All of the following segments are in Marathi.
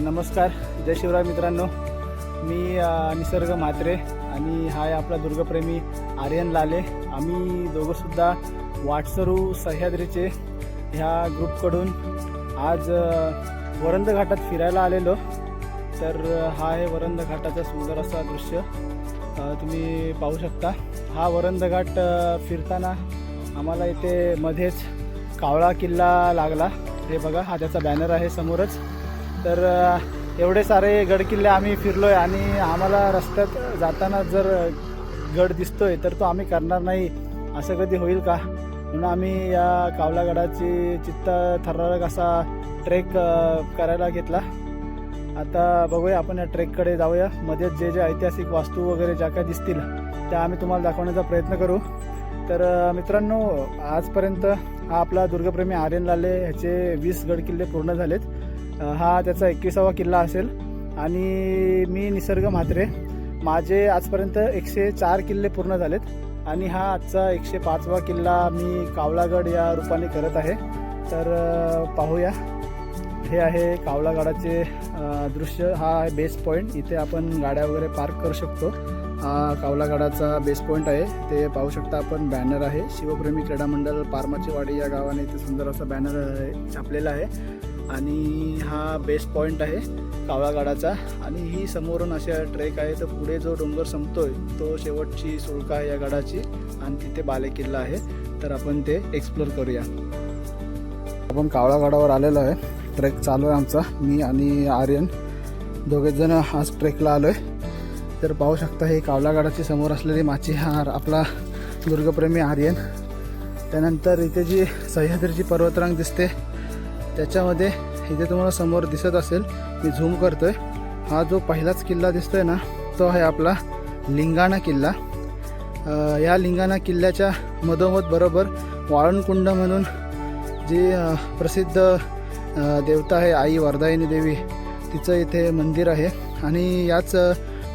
नमस्कार, जय शिवराय मित्रांनो. मी निसर्ग म्हात्रे आणि हा आहे आपला दुर्गप्रेमी आर्यन लाले. आम्ही दोघंसुद्धा वाटसरू सह्याद्रीचे ह्या ग्रुपकडून आज वरंध घाटात फिरायला आलेलो. तर हा आहे वरंध घाटाचा सुंदर असा दृश्य तुम्ही पाहू शकता. हा वरंध घाट फिरताना आम्हाला इथे मध्येच कावळा किल्ला लागला. हे बघा, हा त्याचा बॅनर आहे समोरच. तर एवढे सारे गडकिल्ले आम्ही फिरलो आहे आणि आम्हाला रस्त्यात जाताना जर गड दिसतोय तर तो आम्ही करणार नाही असं कधी होईल का, म्हणून आम्ही या कावळागडाची थरारक असा ट्रेक करायला घेतला. आता बघूया, आपण या ट्रेककडे जाऊया. मध्येच जे ऐतिहासिक वास्तू वगैरे ज्या काय दिसतील त्या आम्ही तुम्हाला दाखवण्याचा प्रयत्न करू. तर मित्रांनो, आजपर्यंत हा आपला दुर्गप्रेमी आर्यन लाले ह्याचे 20 गडकिल्ले पूर्ण झालेत. हा त्याचा 21वा किल्ला असेल. आणि मी निसर्ग म्हात्रे, माझे आजपर्यंत 104 किल्ले पूर्ण झालेत आणि हा आजचा 105वा किल्ला मी कावळागड या रूपाने करत आहे. तर पाहूया, हे आहे कावळागडाचे दृश्य. हा आहे बेस पॉईंट, इथे आपण गाड्या वगैरे पार्क करू शकतो. हा कावळागडाचा बेस पॉईंट आहे, ते पाहू शकता आपण. बॅनर आहे शिवप्रेमी क्रीडा मंडळ पारमाची वाडी या गावाने इथे सुंदर असा बॅनर छापलेला आहे. आणि हा बेस पॉईंट आहे कावळागडाचा. आणि ही समोरून अशा ट्रेक आहे. तर पुढे जो डोंगर संपतोय तो शेवटची सुळका आहे या गडाची आणि तिथे बालेकिल्ला आहे. तर आपण ते एक्सप्लोर करूया. आपण कावळागडावर आलेलो आहे. ट्रेक चालू आहे आमचा. मी आणि आर्यन दोघेच जण आज ट्रेकला आलो आहे. तर पाहू शकता, हे कावळागडाची समोर असलेली माचीहार आपला दुर्गप्रेमी आर्यन. त्यानंतर इथे जी सह्याद्रीची पर्वतरांग दिसते त्याच्यामध्ये इथे तुम्हाला समोर दिसत असेल, मी झूम करतोय. हा जो पहिलाच किल्ला दिसतोय ना, तो आहे आपला लिंगाणा किल्ला. या लिंगाणा किल्ल्याच्या मधोमध बरोबर वाळणकुंड म्हणून जी प्रसिद्ध देवता आहे आई वरदायिनी देवी, तिचं इथे मंदिर आहे. आणि याच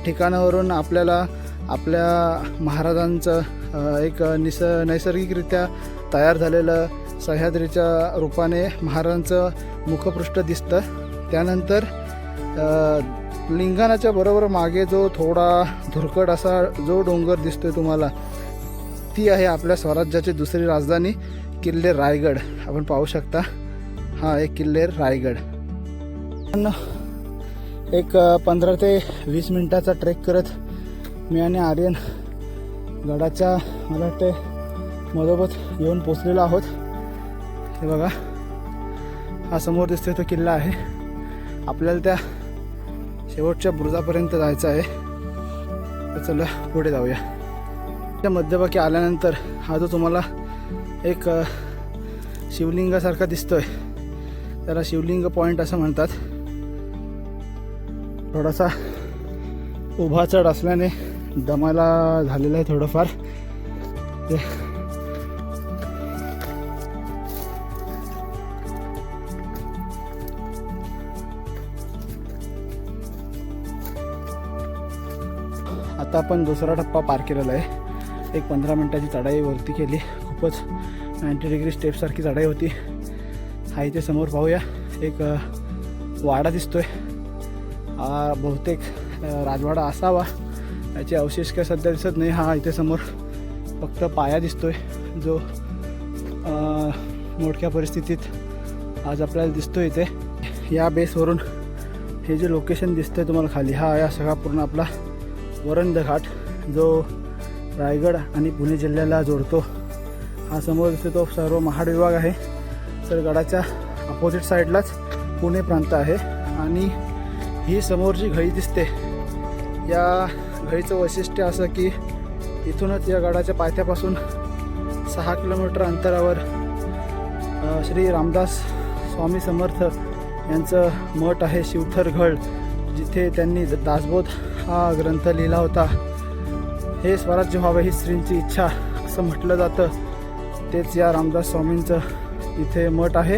ठिकाणावरून आपल्याला आपल्या महाराजांचं एक नैसर्गिकरित्या तयार झालेलं सह्याद्रीच्या रूपाने महाराजांचं मुखपृष्ठ दिसतं. त्यानंतर लिंगाणाच्या बरोबर मागे जो थोडा धुरकट असा जो डोंगर दिसतोय तुम्हाला, ती आहे आपल्या स्वराज्याची दुसरी राजधानी किल्ले रायगड. आपण पाहू शकता, हा एक किल्ले रायगड. एक 15 ते 20 मिनिटाचा ट्रेक करत मी आणि आर्यन गडाच्या मला वाटते मधोमध येऊन पोचलेलो आहोत. हे बघा, हा समोर दिसतोय तो किल्ला आहे. आपल्याला त्या शेवटच्या बुरुजापर्यंत जायचं आहे. तर चला पुढे जाऊया. त्या मध्यभागी आल्यानंतर हा जो तुम्हाला एक शिवलिंगासारखा दिसतोय, त्याला शिवलिंग पॉईंट असं म्हणतात. थोडासा उभा चढ असल्याने दमाला झालेला आहे थोडंफार. ते आता आपण दुसरा टप्पा पार केलेला आहे. एक 15 मिनिटाची चढाई वरती केली. खूपच 90 डिग्री स्टेपसारखी चढाई होती. हा इथे समोर पाहूया, एक वाडा दिसतोय. हा बहुतेक राजवाडा असावा, याचे अवशेष काय सध्या दिसत नाही. हा इथे समोर फक्त पाया दिसतोय, जो मोठ्या परिस्थितीत आज आपल्याला दिसतोय. इथे या बेसवरून हे जे लोकेशन दिसतंय तुम्हाला खाली, हा या सगळा पूर्ण आपला वरंध घाट, जो रायगड आणि पुणे जिल्ह्याला जोडतो. हा समोर दिसतो तो सर्व महाड विभाग आहे. तर गडाच्या अपोजिट साईडलाच पुणे प्रांत आहे. आणि ही समोरची घळी दिसते, या घळीचं वैशिष्ट्य असं की इथूनच या गडाच्या पायथ्यापासून 6 किलोमीटर अंतरावर श्री रामदास स्वामी समर्थ यांचं मठ आहे, शिवथरघळ, जिथे त्यांनी दासबोध हा ग्रंथ लिहिला होता. हे स्वराज्य व्हावे ही श्रींची इच्छा असं म्हटलं जातं. तेच या रामदास स्वामींचं इथे मठ आहे.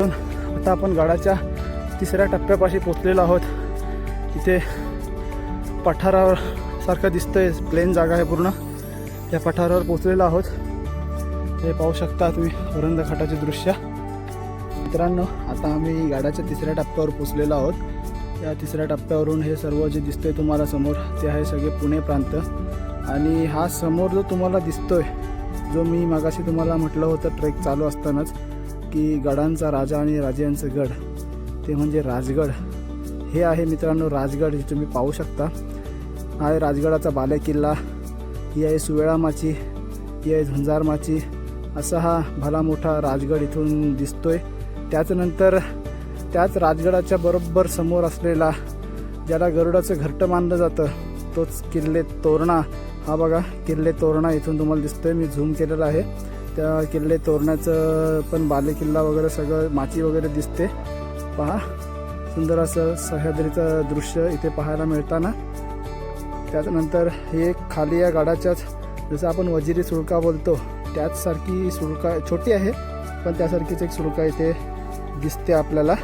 आता आपण गडाच्या 3ऱ्या टप्प्यापाशी पोचलेलो आहोत. इथे पठारावर सारखं दिसतंय, प्लेन जागा आहे पूर्ण. या पठारावर पोचलेलो आहोत. हे पाहू शकता तुम्ही वरंध घाटाचे दृश्य. मित्रांनो, आता आम्ही गाड्याच्या तिसऱ्या टप्प्यावर पोचलेलो आहोत. या तिसऱ्या टप्प्यावरून हे सर्व जे दिसतंय तुम्हाला समोर ते आहे सगळे पुणे प्रांत. आणि हा समोर जो तुम्हाला दिसतोय, जो मी मागाशी तुम्हाला म्हटलं होतं ट्रेक चालू असतानाच की गडांचा राजा आणि राजांचं गड, ते म्हणजे राजगड. हे आहे मित्रांनो राजगड, जे तुम्ही पाहू शकता. हा आहे राजगडाचा बालेकिल्ला. ही आहे सुवेळामाची, ही आहे झुंजारमाची. असा हा भला मोठा राजगड इथून दिसतोय. त्याच्यानंतर त्याच राजगडाच्या बरोबर समोर असलेला, ज्याला गरुडाचं घरटं मानलं जातं, तोच किल्ले तोरणा. हा बघा किल्ले तोरणा इथून तुम्हाला दिसतोय. मी झूम केलेला आहे. त्या किल्ले तोरणाचं पण बालेकिल्ला वगैरे सगळं माची वगैरे दिसते. पहा, सुंदर असं सह्याद्रीचं दृश्य इथे पाहायला मिळताना. त्याच्यानंतर हे खाली या गडाच्याच, जसं आपण वजिरी सुळका बोलतो त्याचसारखी सुळका, छोटी आहे पण त्यासारखीच एक सुळका इथे दिसते आपल्याला.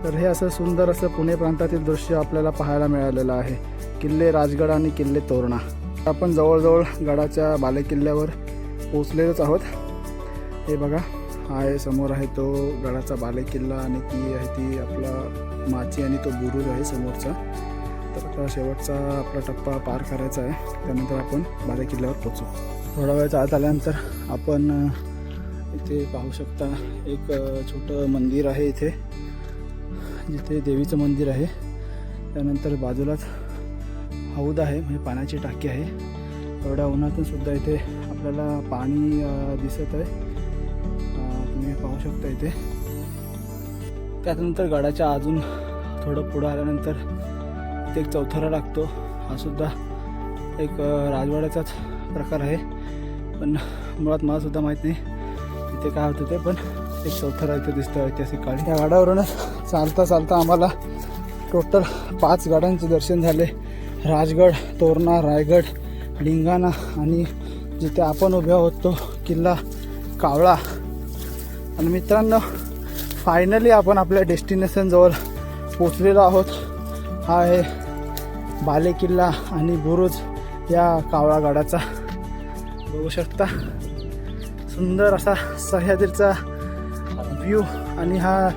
तर हे असं सुंदर असं पुणे प्रांतातील दृश्य आपल्याला पाहायला मिळालेलं आहे. किल्ले राजगड आणि किल्ले तोरणा. आपण जवळजवळ गडाच्या बालेकिल्ल्यावर पोचलेलोच आहोत. हे बघा, हा आहे समोर आहे तो गडाचा बालेकिल्ला आणि ती आहे ती आपला माची आणि तो बुरुज आहे समोरचा. तर आता शेवटचा आपला टप्पा पार करायचा आहे, त्यानंतर आपण बालेकिल्ल्यावर पोचू. थोडा वेळचा आत आल्यानंतर आपण इथे पाहू शकता एक छोटं मंदिर आहे इथे, जिथे देवीचं मंदिर आहे. त्यानंतर बाजूलाच हौद आहे, म्हणजे पाण्याची टाकी आहे. एवढ्या उन्हातून सुद्धा इथे आपल्याला पाणी दिसत आहे, तुम्ही पाहू शकता इथे. त्यानंतर गडाच्या अजून थोडं पुढं आल्यानंतर इथे एक चौथरा लागतो. हा सुद्धा एक राजवाड्याचाच प्रकार आहे, पण मुळात मला सुद्धा माहीत नाही इथे काय होतं ते. पण एक चौथरा इथे दिसतो ऐतिहासिक काळी. त्या गडावरूनच चालता चालता आम्हाला टोटल 5 गडांचे दर्शन झाले. राजगड, तोरणा, रायगड, लिंगाणा आणि जिथे आपण उभे आहोत तो किल्ला कावळा. आणि मित्रांनो, फायनली आपण आपल्या डेस्टिनेशनजवळ पोचलेलो आहोत. हा आहे बालेकिल्ला आणि बुरुज या कावळा गडाचा. बघू शकता सुंदर असा सह्याद्रीचा व्ह्यू आणि हा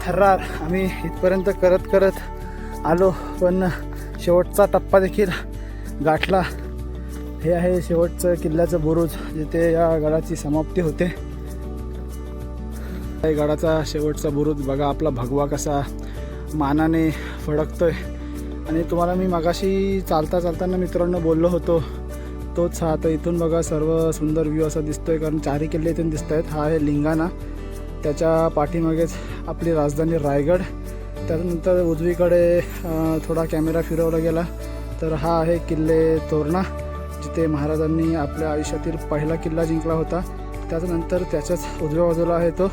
थरार आम्ही इथपर्यंत करत करत आलो, पण शेवटचा टप्पा देखील गाठला. हे आहे शेवटचं किल्ल्याचं बुरुज, जिथे या गडाची समाप्ती होते. या गडाचा शेवटचा बुरुज बघा, आपला भगवा कसा मानाने फडकतोय. आणि तुम्हाला मी मगाशी चालता चालताना मित्रांनो बोललो होतो तोच हा. तर इथून बघा सर्व सुंदर व्ह्यू असा दिसतोय, कारण 4 किल्ले इथून दिसत आहेत. हा आहे लिंगाणा, त्याच्या पाठीमागेच आपली राजधानी रायगड. त्यानंतर उजवीकडे थोडा कॅमेरा फिरवला गेला तर हा आहे किल्ले तोरणा, जिथे महाराजांनी आपल्या आयुष्यातील पहिला किल्ला जिंकला होता. त्याच्यानंतर त्याच्याच उजव्या बाजूला आहे तो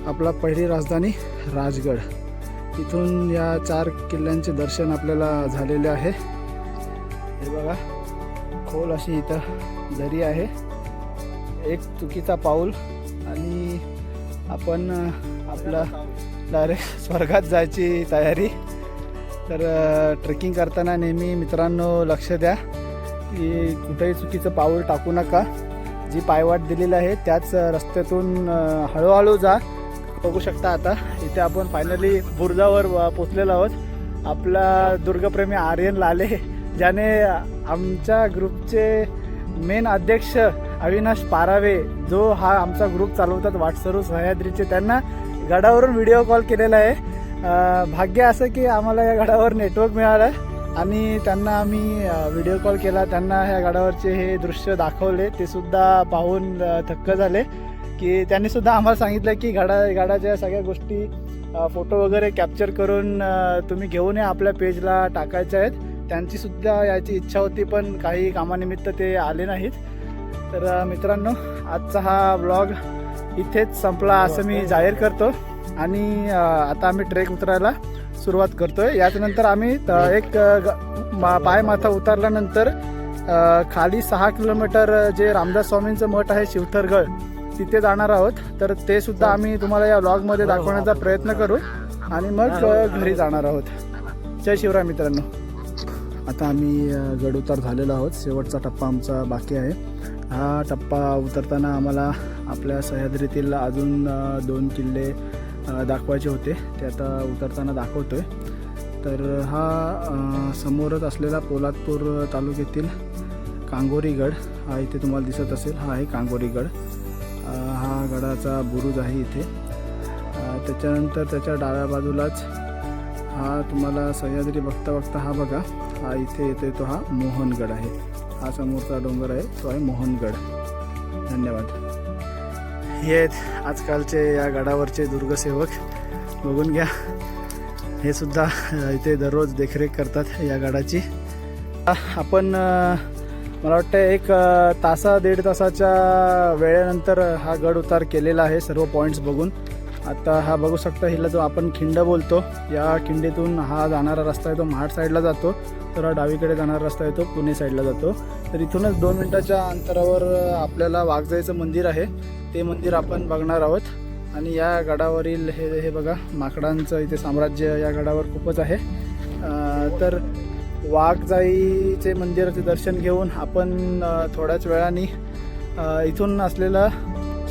आपला पहिली राजधानी राजगड. इथून या 4 किल्ल्यांचे दर्शन आपल्याला झालेले आहे. हे बघा, खोल अशी इथं दरी आहे. एक चुकीचा पाऊल आणि आपण आपला डायरेक्ट स्वर्गात जायची तयारी. तर ट्रेकिंग करताना नेहमी मित्रांनो लक्ष द्या की कुठेही चुकीचं पाऊल टाकू नका. जी पायवाट दिलेली आहे त्याच रस्त्यातून हळूहळू जा. बघू शकता आता इथे आपण फायनली बुरुजावर पोचलेलो आहोत. आपला दुर्गप्रेमी आर्यन लाले, ज्याने आमच्या ग्रुपचे मेन अध्यक्ष अविनाश पारावे, जो हा आमचा ग्रुप चालवतात वाटसरू सह्याद्रीचे, त्यांना गडावरून व्हिडिओ कॉल केलेला आहे. भाग्य असं की आम्हाला या गडावर नेटवर्क मिळालं आणि त्यांना आम्ही व्हिडिओ कॉल केला. त्यांना ह्या गडावरचे हे दृश्य दाखवले. ते सुद्धा पाहून थक्क झाले की त्यांनी सुद्धा आम्हाला सांगितलं की गडाच्या सगळ्या गोष्टी फोटो वगैरे कॅप्चर करून तुम्ही घेऊन या, आपल्या पेजला टाकायच्या आहेत. त्यांची सुद्धा याची इच्छा होती, पण काही कामानिमित्त ते आले नाहीत. तर मित्रांनो, आजचा हा व्लॉग इथेच संपला असं मी जाहीर करतो. आणि आता आम्ही ट्रेक उतरायला सुरुवात करतोय. याच्यानंतर आम्ही एक पायमाथा उतरल्यानंतर खाली 6 किलोमीटर जे रामदास स्वामींचं मठ आहे शिवथरगड, तिथे जाणार आहोत. तर ते सुद्धा आम्ही तुम्हाला या व्लॉगमध्ये दाखवण्याचा प्रयत्न करू आणि मग घरी जाणार आहोत. जय शिवराय मित्रांनो. आता आम्ही गड उतार झालेलो आहोत. शेवटचा टप्पा आमचा बाकी आहे. हा टप्पा उतरताना आम्हाला आपल्या सह्याद्रीतील अजून 2 किल्ले दाखवायचे होते, ते आता उतरताना दाखवतोय. तर हा समोरच असलेला पोलादपूर तालुक्यातील कांगोरीगड हा इथे तुम्हाला दिसत असेल, हा आहे कांगोरीगड. हा गडाचा बुरुज आहे इथे. त्याच्यानंतर त्याच्या डाव्या बाजूलाच हा तुम्हाला सह्याद्री बघता बघता हा बघा, हा इथे येतो तो हा मोहनगड आहे. हा समोरचा डोंगर आहे तो आहे मोहनगड. धन्यवाद. हे आहेत आजकालचे या गडावरचे दुर्गसेवक, बघून घ्या. हे सुद्धा इथे दररोज देखरेख करतात या गडाची. आपण मला वाटतं एक दीड तासाच्या वेळेनंतर हा गड उतार केलेला आहे सर्व पॉईंट्स बघून. आता हा बघू शकता, हिला जो आपण खिंड बोलतो, या खिंडीतून हा जाणारा रस्ता आहे तो महाड साईडला जातो, तर हा डावीकडे जाणारा रस्ता आहे तो पुणे साईडला जातो. तर इथूनच 2 मिनिटाच्या अंतरावर आपल्याला वाघजाईचं मंदिर आहे, ते मंदिर आपण बघणार आहोत. आणि या गडावरील हे बघा, माकडांचं इथे साम्राज्य या गडावर खूपच आहे. तर वाघजाईचे मंदिराचे दर्शन घेऊन आपण थोड्याच वेळाने इथून असलेलं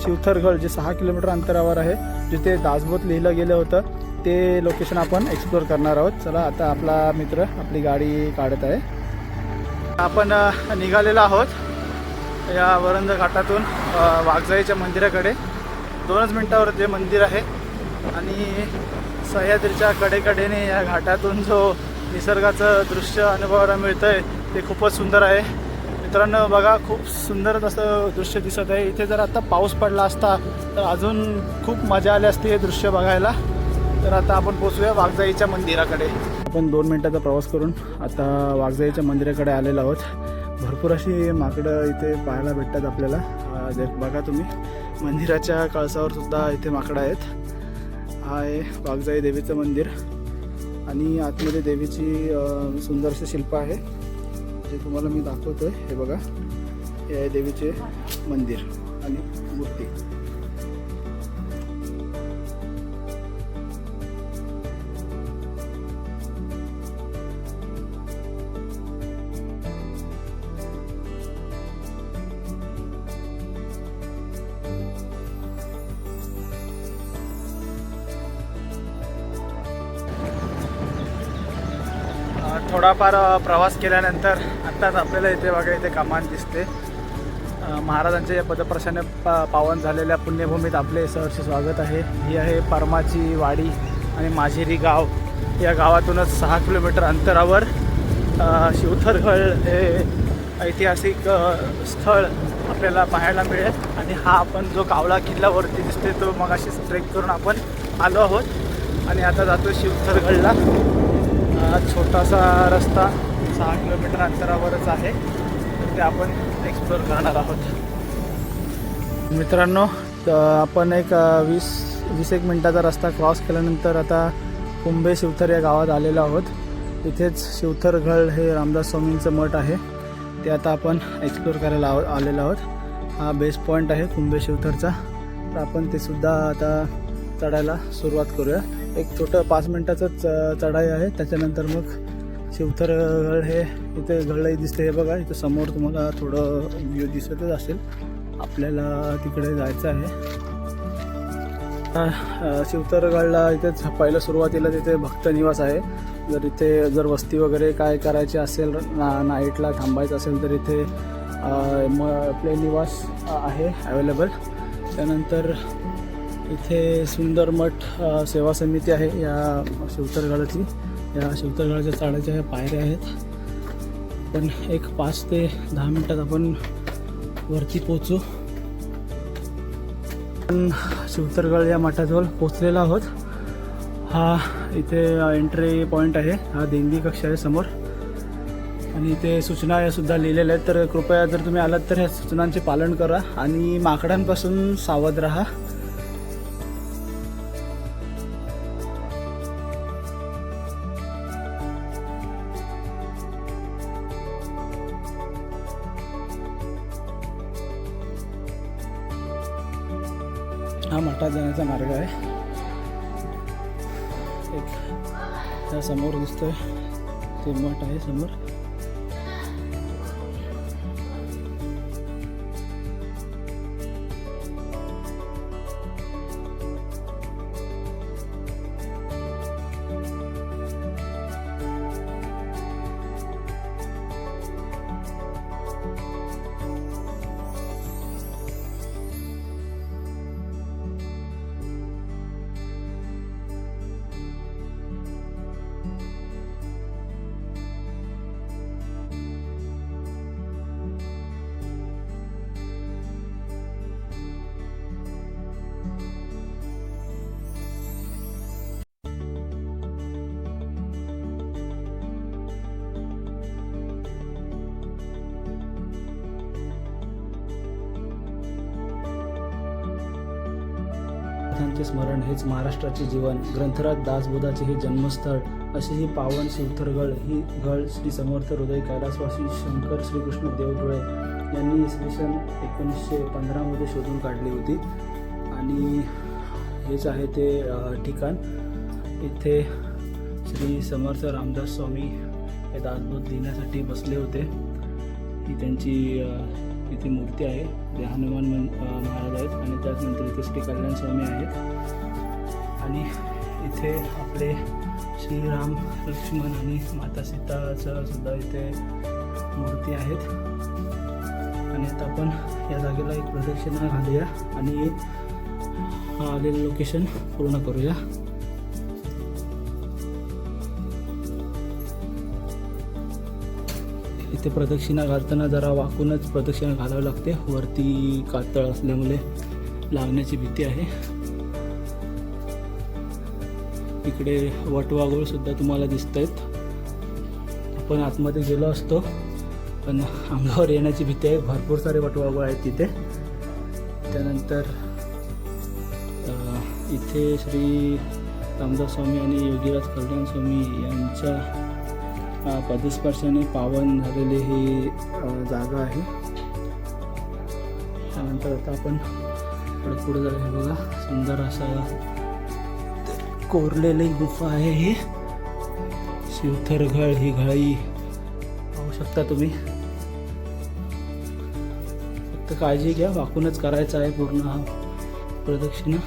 शिवथरगड जे 6 किलोमीटर अंतरावर आहे, जिथे दासबोध लिहिलं गेलं होतं, ते लोकेशन आपण एक्सप्लोअर करणार आहोत. चला, आता आपला मित्र आपली गाडी काढत आहे. आपण निघालेलो आहोत या वरंद घाटातून वाघजाईच्या मंदिराकडे. 2च मिनटावर जे मंदिर आहे आणि सह्याद्रीच्या कडेकडेने या घाटातून जो निसर्गाचं दृश्य अनुभवायला मिळतं आहे ते खूपच सुंदर आहे. मित्रांनो बघा, खूप सुंदर असं दृश्य दिसत आहे. इथे जर आता पाऊस पडला असता तर अजून खूप मजा आली असती हे दृश्य बघायला. तर आता आपण पोचूया वाघजाईच्या मंदिराकडे. आपण 2 मिनटाचा प्रवास करून आता वाघजाईच्या मंदिराकडे आलेलो आहोत. भरपूर अशी माकडं इथे पाहायला भेटतात आपल्याला. बघा तुम्ही, मंदिराच्या कळसावर सुद्धा इथे माकडं आहेत. हा आहे वाघजाई देवीचं मंदिर आणि आतमध्ये देवीची सुंदरसे शिल्प आहे, जे तुम्हाला मी दाखवतोय. हे बघा, हे आहे देवीचे मंदिर आणि मूर्ती. थोडाफार प्रवास केल्यानंतर आत्ताच आपल्याला इथे बघा, इथे कमान दिसते. महाराजांच्या या पदप्रशाने पावन झालेल्या पुण्यभूमीत आपले सहर्ष स्वागत आहे. ही आहे परमाची वाडी आणि माझेरी गाव. या गावातूनच 6 किलोमीटर अंतरावर शिवथरगड हे ऐतिहासिक स्थळ आपल्याला पाहायला मिळेल. आणि हा आपण जो कावळा किल्ल्यावरती दिसते तो मगाशीच ट्रेक करून आपण आलो आहोत आणि आता जातो शिवथरगडला. छोटासा रस्ता 6 किलोमीटर अंतरावरच आहे, ते आपण एक्सप्लोअर करणार आहोत. मित्रांनो, आपण एक 20 मिनिटाचा रस्ता क्रॉस केल्यानंतर आता कुंभे शिवथर या गावात आलेलो आहोत. इथेच शिवथरगड हे रामदास स्वामींचं मठ आहे, ते आता आपण एक्सप्लोअर करायला आलेलो आहोत. हा बेस पॉईंट आहे कुंभे शिवथरचा, तर आपण ते सुद्धा आता चढायला सुरुवात करूया. एक छोटं 5 मिनिटाचंच चढाई आहे, त्याच्यानंतर मग शिवथरगड हे इथे गडही दिसते. हे बघा, इथे समोर तुम्हाला थोडं व्ह्यू दिसतच असेल. आपल्याला तिकडे जायचं आहे. शिवथरगडला इथेच पहिलं सुरुवातीला तिथे भक्त निवास आहे. जर वस्ती वगैरे काय करायची असेल, नाईटला थांबायचं असेल तर इथे आपले निवास आहे अवेलेबल. त्यानंतर इथे सुंदर मठ सेवा समिती आहे या शिवथरगडाची. या शिवथरगडाच्या चढायच्या ह्या पायऱ्या आहेत. पण एक 5 ते 10 मिनटात आपण वरती पोचू. आपण शिवथरगड या मठाजवळ पोचलेलो आहोत. हा इथे एंट्री पॉईंट आहे. हा देणगी कक्ष आहे समोर आणि इथे सूचना या सुद्धा लिहिलेल्या आहेत. तर कृपया जर तुम्ही आलात तर ह्या सूचनांचे पालन करा आणि माकडांपासून सावध राहा. हा मठात जाण्याचा मार्ग आहे. एक त्या समोर दिसतोय ते मठ आहे समोर. समर्थांचे स्मरण हेच महाराष्ट्राचे जीवन, ग्रंथराज दासबोधाचे हे जन्मस्थळ, अशी ही पावन शिवथरगळ ही गळ श्री समर्थ हृदय कैलासवासी शंकर श्रीकृष्ण देवधुळे यांनी इसवी सन 1915मध्ये शोधून काढली होती. आणि हेच आहे ते ठिकाण. इथे श्री समर्थ रामदास स्वामी हे दासबोध लिहिण्यासाठी बसले होते. ही त्यांची इथे मूर्ती आहे. ते हनुमान महाराज आहेत आणि त्याचनंतर इथे श्री कल्याण स्वामी आहेत. आणि इथे आपले श्रीराम लक्ष्मण आणि माता सीताचं सुद्धा इथे मूर्ती आहेत. आणि आता आपण या जागेला एक प्रदक्षिणा घालूया आणि हा आलेलं लोकेशन पूर्ण करूया. इथे प्रदक्षिणा घालताना जरा वाकूनच प्रदक्षिणा घालावी लागते. वरती कातळ असल्यामुळे लागण्याची भीती आहे. इकडे वटवाघूळ सुद्धा तुम्हाला दिसत आहेत. आपण आतमध्ये गेलो असतो पण अंगावर येण्याची भीती आहे. भरपूर सारे वटवाघूळ आहेत तिथे. त्यानंतर इथे श्री रामदास स्वामी आणि योगीराज कल्याण स्वामी यांच्या पदस्पर्शाने पावन झालेली ही जागा आहे. त्यानंतर आता आपण पुढे जाऊया. बघा सुंदर असा कोरलेली गुफा आहे ही. शिवथरगळ ही घळी पाहू शकता तुम्ही. फक्त काळजी घ्या, वाकूनच करायचं आहे पूर्ण हा प्रदक्षिणा.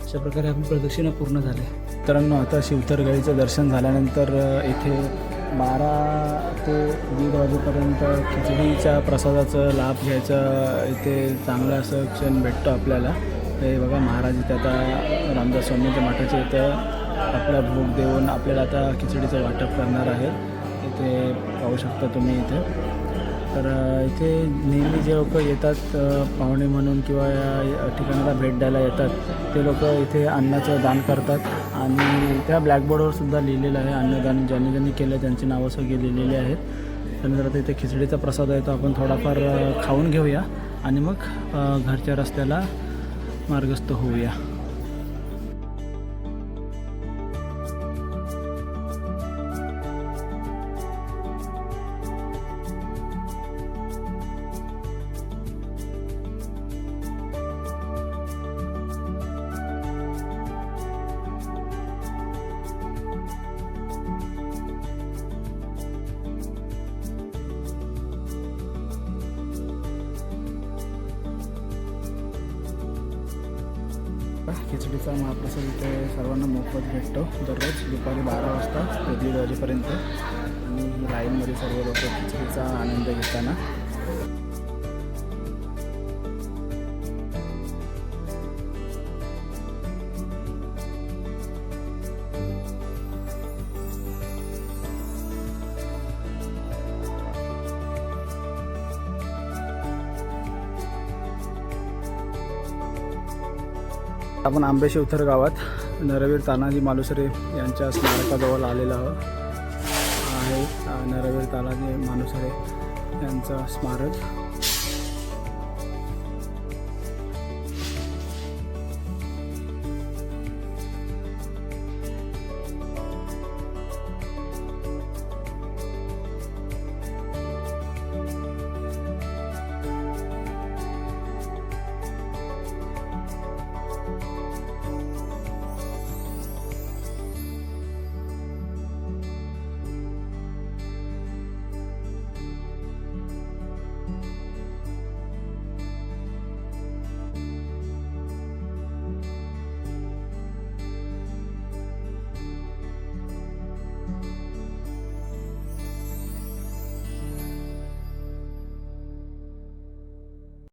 अशा प्रकारे आपली प्रदक्षिणा पूर्ण झाली. मित्रांनो, आता शिवथरगळीचं दर्शन झाल्यानंतर इथे 12 ते 1:30 वाजेपर्यंत खिचडीच्या प्रसादाचं लाभ घ्यायचा इथे चांगलं असं क्षण भेटतो आपल्याला. हे बघा महाराज इथे आता रामदास स्वामींच्या मठाच्या इथं आपला भोग देऊन आपल्याला आता खिचडीचं वाटप करणार आहे. इथे पाहू शकता तुम्ही इथे. तर इथे नेहमी जे लोक येतात पाहुणे म्हणून किंवा या ठिकाणाला भेट द्यायला येतात ते लोक इथे अन्नाचं दान करतात. आणि त्या ब्लॅकबोर्डवर सुद्धा लिहिलेलं आहे अन्नदान ज्यांनी ज्यांनी केलं त्यांची नावं सगळी लिहिलेली आहेत. त्यानंतर आता इथे खिचडीचा प्रसाद आहे तो आपण थोडाफार खाऊन घेऊया आणि मग घरच्या रस्त्याला मार्गस्थ होऊया. खिचडीचा महाप्रसाद इथे सर्वांना मोफत भेटतो दररोज दुपारी 12 वाजता ते 1:30 वाजेपर्यंत. आणि लाईनमध्ये सर्व लोक खिचडीचा आनंद घेताना. आपण आंबे शिवथर गावात नरवीर तानाजी मालुसरे यांच्या स्मारकाजवळ आलेला आहे. नरवीर तानाजी मालुसरे यांचा स्मारक